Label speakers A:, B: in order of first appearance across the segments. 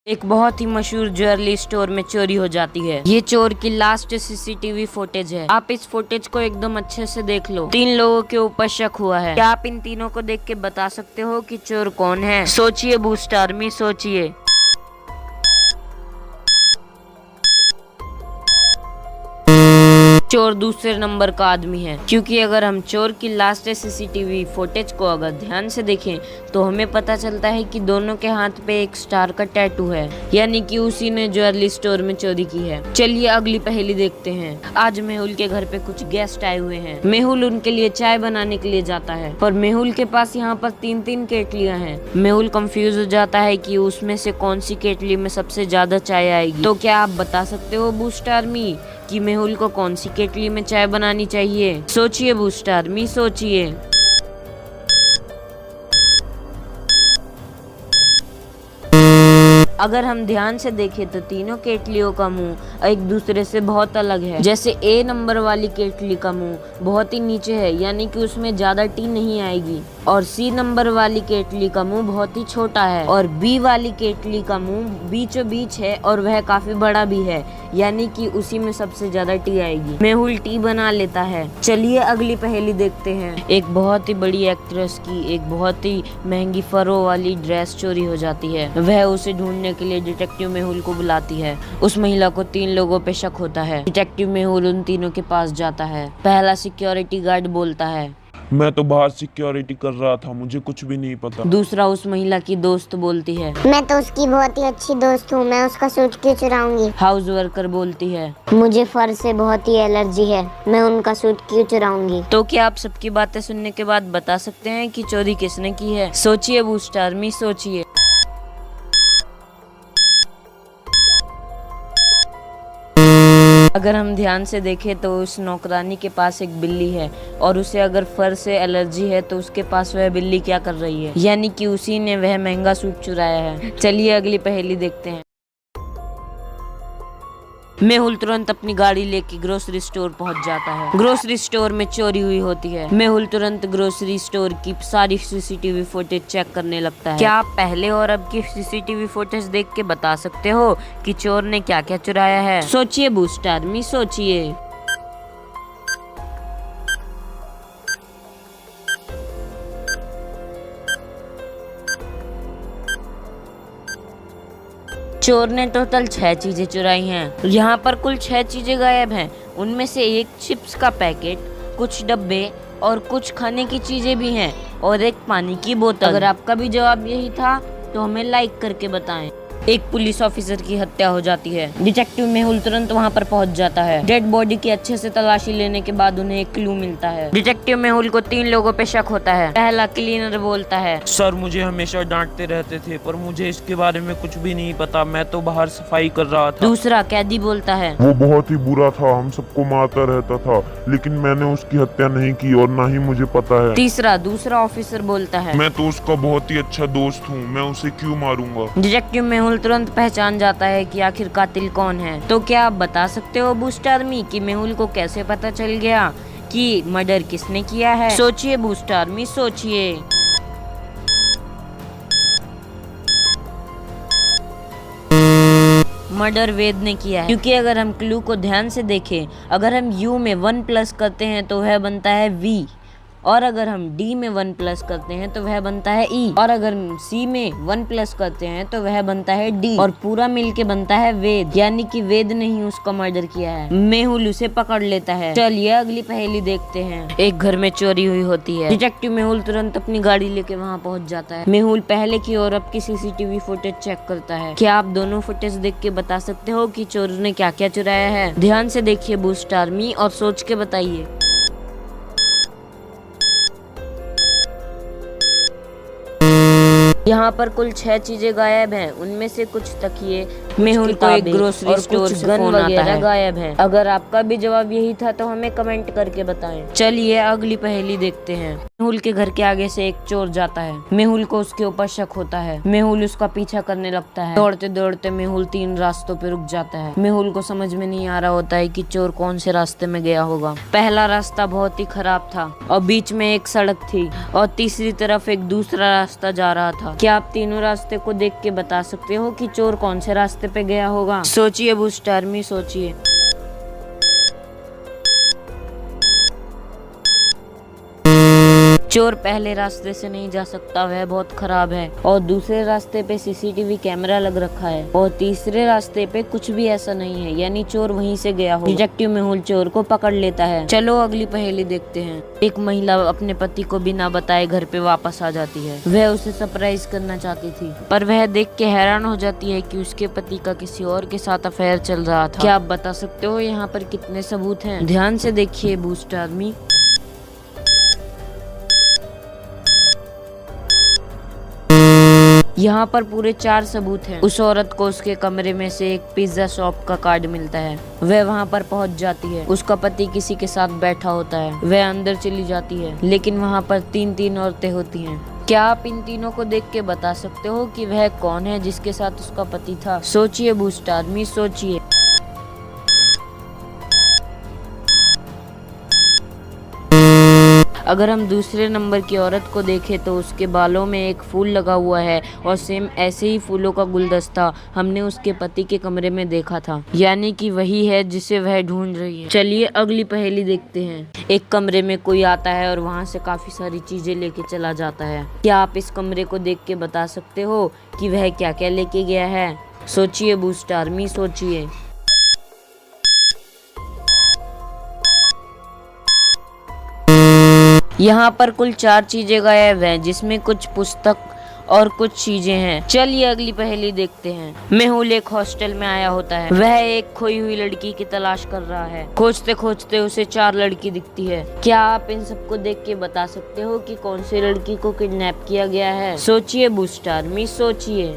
A: एक बहुत ही मशहूर ज्वेलरी स्टोर में चोरी हो जाती है। ये चोर की लास्ट सीसीटीवी फुटेज है। आप इस फुटेज को एकदम अच्छे से देख लो। 3 लोगों के ऊपर शक हुआ है। क्या आप इन तीनों को देख के बता सकते हो कि चोर कौन है? सोचिए बूस्ट आर्मी, सोचिए। चोर दूसरे नंबर का आदमी है, क्योंकि अगर हम चोर की लास्ट सीसीटीवी फुटेज को अगर ध्यान से देखें तो हमें पता चलता है कि दोनों के हाथ पे एक स्टार का टैटू है, यानी कि उसी ने ज्वेलरी स्टोर में चोरी की है। चलिए अगली पहेली देखते हैं। आज मेहुल के घर पे कुछ गेस्ट आए हुए हैं। मेहुल उनके लिए चाय बनाने के लिए जाता है, पर मेहुल के पास यहाँ पर 3-3 केटलियाँ हैं। मेहुल कंफ्यूज हो जाता है कि उसमें से कौन सी केटली में सबसे ज्यादा चाय आएगी। तो क्या आप बता सकते हो बूस्ट आर्मी कि मेहुल को कौन सी केटली में चाय बनानी चाहिए? सोचिए बूस्ट आर्मी, सोचिए। अगर हम ध्यान से देखें तो तीनों केटलियों का मुंह एक दूसरे से बहुत अलग है। जैसे ए नंबर वाली केटली का मुंह बहुत ही नीचे है, यानी कि उसमें ज्यादा टी नहीं आएगी, और सी नंबर वाली केटली का मुंह बहुत ही छोटा है, और बी वाली केटली का मुंह बीचों बीच है और वह काफी बड़ा भी है, यानी कि उसी में सबसे ज्यादा टी आएगी। मेहुल टी बना लेता है। चलिए अगली पहेली देखते हैं। एक बहुत ही बड़ी एक्ट्रेस की एक बहुत ही महंगी फरों वाली ड्रेस चोरी हो जाती है। वह उसे ढूंढने के लिए डिटेक्टिव मेहुल को बुलाती है। उस महिला को 3 लोगों पे शक होता है। डिटेक्टिव मेहुल उन तीनों के पास जाता है। पहला सिक्योरिटी गार्ड बोलता है,
B: मैं तो बाहर सिक्योरिटी कर रहा था, मुझे कुछ भी नहीं पता।
A: दूसरा उस महिला की दोस्त बोलती है,
C: मैं तो उसकी बहुत ही अच्छी दोस्त हूँ, मैं उसका सूट क्यों चुराऊंगी।
A: हाउस वर्कर बोलती है,
C: मुझे फर से बहुत ही एलर्जी है, मैं उनका सूट क्यों चुराऊंगी।
A: तो क्या आप सबकी बातें सुनने के बाद बता सकते हैं कि चोरी किसने की है? सोचिए बूस्ट आर्मी, सोचिए। अगर हम ध्यान से देखें तो उस नौकरानी के पास एक बिल्ली है, और उसे अगर फर से एलर्जी है तो उसके पास वह बिल्ली क्या कर रही है? यानी कि उसी ने वह महंगा सूट चुराया है। चलिए अगली पहेली देखते हैं। मेहुल तुरंत अपनी गाड़ी लेके ग्रोसरी स्टोर पहुंच जाता है। ग्रोसरी स्टोर में चोरी हुई होती है। मेहुल तुरंत ग्रोसरी स्टोर की सारी सीसीटीवी फुटेज चेक करने लगता है। क्या आप पहले और अब की सीसीटीवी फुटेज देख के बता सकते हो कि चोर ने क्या क्या चुराया है? सोचिए बूस्ट आर्मी, सोचिए। चोर ने टोटल 6 चीजें चुराई हैं। यहाँ पर कुल 6 चीजें गायब हैं। उनमें से एक चिप्स का पैकेट, कुछ डब्बे और कुछ खाने की चीजें भी हैं, और एक पानी की बोतल। अगर आपका भी जवाब यही था तो हमें लाइक करके बताएं। एक पुलिस ऑफिसर की हत्या हो जाती है। डिटेक्टिव मेहुल तुरंत वहां पर पहुंच जाता है। डेड बॉडी की अच्छे से तलाशी लेने के बाद उन्हें एक क्लू मिलता है। डिटेक्टिव मेहुल को 3 लोगों पे शक होता है। पहला क्लीनर बोलता है,
B: सर मुझे हमेशा डांटते रहते थे, पर मुझे इसके बारे में कुछ भी नहीं पता, मैं तो बाहर सफाई कर रहा था।
A: दूसरा कैदी बोलता है,
D: वो बहुत ही बुरा था, हम सबको मारता रहता था, लेकिन मैंने उसकी हत्या नहीं की और ना ही मुझे पता है।
A: तीसरा दूसरा ऑफिसर बोलता है,
D: मैं तो उसका बहुत ही अच्छा दोस्त हूँ, मैं उसे क्यों मारूंगा।
A: डिटेक्टिव मेहुल तुरंत पहचान जाता है कि आखिर कातिल कौन है। तो क्या आप बता सकते हो बूस्ट आर्मी कि मेहुल को कैसे पता चल गया कि मर्डर किसने किया है? सोचिए बूस्ट आर्मी, सोचिए। मर्डर वेद ने किया है, क्योंकि अगर हम क्लू को ध्यान से देखें, अगर हम U में 1 प्लस करते हैं तो वह बनता है V, और अगर हम D में 1 प्लस करते हैं तो वह बनता है E, और अगर C में 1 प्लस करते हैं तो वह बनता है D, और पूरा मिलके बनता है वेद, यानी कि वेद ने ही उसका मर्डर किया है। मेहुल उसे पकड़ लेता है। चलिए अगली पहेली देखते हैं। एक घर में चोरी हुई होती है। डिटेक्टिव मेहुल तुरंत अपनी गाड़ी लेके वहाँ पहुँच जाता है। मेहुल पहले की और अब की सीसीटीवी फुटेज चेक करता है। क्या आप दोनों फुटेज देख के बता सकते हो कि चोर ने क्या क्या चुराया है? ध्यान से देखिए बूस्ट आर्मी और सोच के बताइए। यहाँ पर कुल 6 चीजें गायब हैं। उनमें से कुछ तकिए, मेहुल को एक ग्रोसरी स्टोर से गन वगैरह गायब है। अगर आपका भी जवाब यही था तो हमें कमेंट करके बताएं। चलिए अगली पहेली देखते हैं। मेहुल के घर के आगे से एक चोर जाता है। मेहुल को उसके ऊपर शक होता है। मेहुल उसका पीछा करने लगता है। दौड़ते दौड़ते मेहुल 3 रास्तों पे रुक जाता है। मेहुल को समझ में नहीं आ रहा होता है कि चोर कौन से रास्ते में गया होगा। पहला रास्ता बहुत ही खराब था और बीच में एक सड़क थी और तीसरी तरफ एक दूसरा रास्ता जा रहा था। क्या आप तीनों रास्ते को देख के बता सकते हो कि चोर कौन से रास्ते पे गया होगा? सोचिए बूस्ट आर्मी, सोचिए। चोर पहले रास्ते से नहीं जा सकता, वह बहुत खराब है। और दूसरे रास्ते पे सीसीटीवी कैमरा लग रखा है और तीसरे रास्ते पे कुछ भी ऐसा नहीं है, यानी चोर वहीं से गया हो। डिटेक्टिव मेहुल चोर को पकड़ लेता है। चलो अगली पहेली देखते हैं। एक महिला अपने पति को बिना बताए घर पे वापस आ जाती है। वह उसे सरप्राइज करना चाहती थी, पर वह देख के हैरान हो जाती है कि उसके पति का किसी और के साथ अफेयर चल रहा था। क्या आप बता सकते हो यहाँ पर कितने सबूत हैं? ध्यान से देखिए बूस्ट आर्मी। यहाँ पर पूरे 4 सबूत हैं। उस औरत को उसके कमरे में से एक पिज्जा शॉप का कार्ड मिलता है। वह वहाँ पर पहुँच जाती है। उसका पति किसी के साथ बैठा होता है। वह अंदर चली जाती है, लेकिन वहाँ पर 3 औरतें होती हैं। क्या आप इन तीनों को देख के बता सकते हो कि वह कौन है जिसके साथ उसका पति था? सोचिए बूस्ट आर्मी, सोचिए। अगर हम दूसरे नंबर की औरत को देखें तो उसके बालों में एक फूल लगा हुआ है और सेम ऐसे ही फूलों का गुलदस्ता हमने उसके पति के कमरे में देखा था, यानी कि वही है जिसे वह ढूंढ रही है। चलिए अगली पहेली देखते हैं। एक कमरे में कोई आता है और वहां से काफी सारी चीजें लेके चला जाता है। क्या आप इस कमरे को देख के बता सकते हो कि वह क्या क्या लेके गया है? सोचिए बूस्ट आर्मी, सोचिए। यहाँ पर कुल 4 चीजें गायब हैं, जिसमें कुछ पुस्तक और कुछ चीजें हैं। चलिए अगली पहेली देखते हैं। मेहुल एक हॉस्टल में आया होता है। वह एक खोई हुई लड़की की तलाश कर रहा है। खोजते खोजते उसे 4 लड़की दिखती है। क्या आप इन सबको देख के बता सकते हो कि कौन सी लड़की को किडनैप किया गया है? सोचिए बूस्ट आर्मी, सोचिए।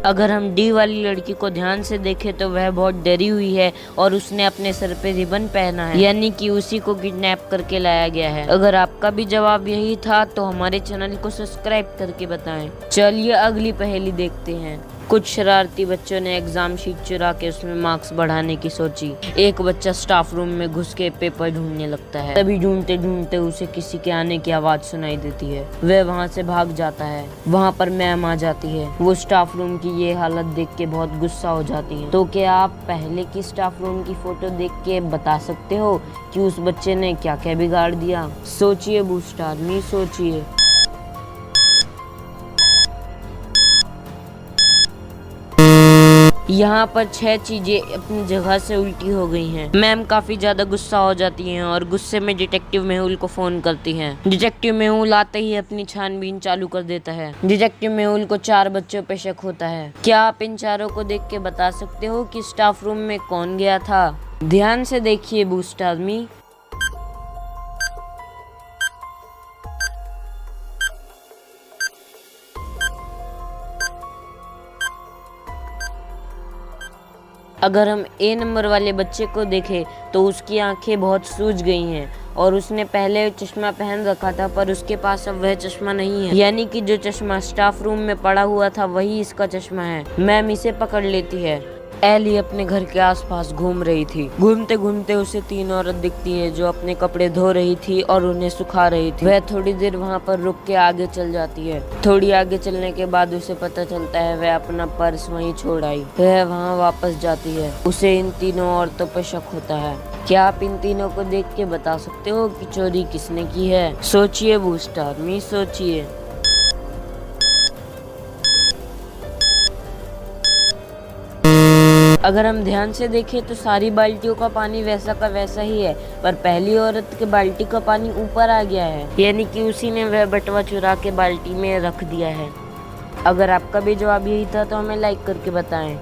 A: अगर हम डी वाली लड़की को ध्यान से देखें तो वह बहुत डरी हुई है और उसने अपने सर पे रिबन पहना है, यानी कि उसी को किडनैप करके लाया गया है। अगर आपका भी जवाब यही था तो हमारे चैनल को सब्सक्राइब करके बताएं। चलिए अगली पहेली देखते हैं। कुछ शरारती बच्चों ने एग्जाम शीट चुरा के उसमें मार्क्स बढ़ाने की सोची। एक बच्चा स्टाफ रूम में घुस के पेपर ढूंढने लगता है। तभी ढूंढते ढूंढते उसे किसी के आने की आवाज सुनाई देती है। वह वहां से भाग जाता है। वहां पर मैम आ जाती है। वो स्टाफ रूम की ये हालत देख के बहुत गुस्सा हो जाती है। तो क्या आप पहले की स्टाफ रूम की फोटो देख के बता सकते हो कि उस बच्चे ने क्या क्या बिगाड़ दिया? सोचिए बूस्ट आर्मी, सोचिए। यहाँ पर 6 चीजें अपनी जगह से उल्टी हो गई हैं। मैम काफी ज्यादा गुस्सा हो जाती हैं और गुस्से में डिटेक्टिव मेहुल को फोन करती हैं। डिटेक्टिव मेहुल आते ही अपनी छानबीन चालू कर देता है। डिटेक्टिव मेहुल को 4 बच्चों पे शक होता है। क्या आप इन चारों को देख के बता सकते हो कि स्टाफ रूम में कौन गया था? ध्यान से देखिए बूस्ट आर्मी। अगर हम ए नंबर वाले बच्चे को देखें तो उसकी आंखें बहुत सूज गई हैं और उसने पहले चश्मा पहन रखा था, पर उसके पास अब वह चश्मा नहीं है, यानी कि जो चश्मा स्टाफ रूम में पड़ा हुआ था वही इसका चश्मा है। मैम इसे पकड़ लेती है। एली अपने घर के आसपास घूम रही थी। घूमते घूमते उसे 3 औरत दिखती है जो अपने कपड़े धो रही थी और उन्हें सुखा रही थी। वह थोड़ी देर वहाँ पर रुक के आगे चल जाती है। थोड़ी आगे चलने के बाद उसे पता चलता है वह अपना पर्स वहीं छोड़ आई। वह वहाँ वापस जाती है। उसे इन 3 औरतों पर शक होता है। क्या आप इन तीनों को देख के बता सकते हो कि चोरी किसने की है? सोचिए बूस्ट आर्मी, सोचिए। अगर हम ध्यान से देखें तो सारी बाल्टियों का पानी वैसा का वैसा ही है, पर पहली औरत के बाल्टी का पानी ऊपर आ गया है, यानी कि उसी ने वह बटवा चुरा के बाल्टी में रख दिया है। अगर आपका भी जवाब यही था तो हमें लाइक करके बताएं।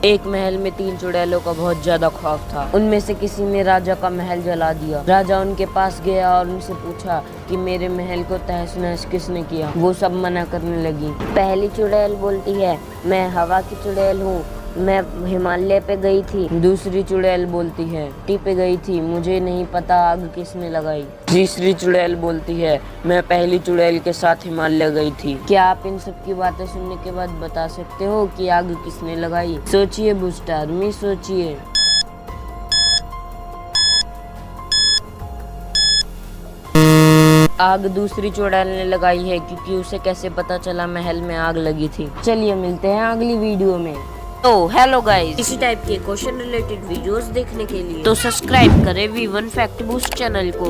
A: एक महल में 3 चुड़ैलों का बहुत ज्यादा खौफ था। उनमें से किसी ने राजा का महल जला दिया। राजा उनके पास गया और उनसे पूछा कि मेरे महल को तहस नहस किसने किया। वो सब मना करने लगी। पहली चुड़ैल बोलती है, मैं हवा की चुड़ैल हूँ, मैं हिमालय पे गई थी। दूसरी चुड़ैल बोलती है टी पे गई थी, मुझे नहीं पता आग किसने लगाई। तीसरी चुड़ैल बोलती है मैं पहली चुड़ैल के साथ हिमालय गई थी। क्या आप इन सब की बातें सुनने के बाद बता सकते हो कि आग किसने लगाई? सोचिए बूस्टर आर्मी, सोचिए। आग दूसरी चुड़ैल ने लगाई है, क्योंकि उसे कैसे पता चला महल में आग लगी थी। चलिए मिलते हैं अगली वीडियो में। तो हेलो गाइस, इसी टाइप के क्वेश्चन रिलेटेड वीडियोस देखने के लिए तो सब्सक्राइब करें V1 फैक्ट बूस्ट चैनल को।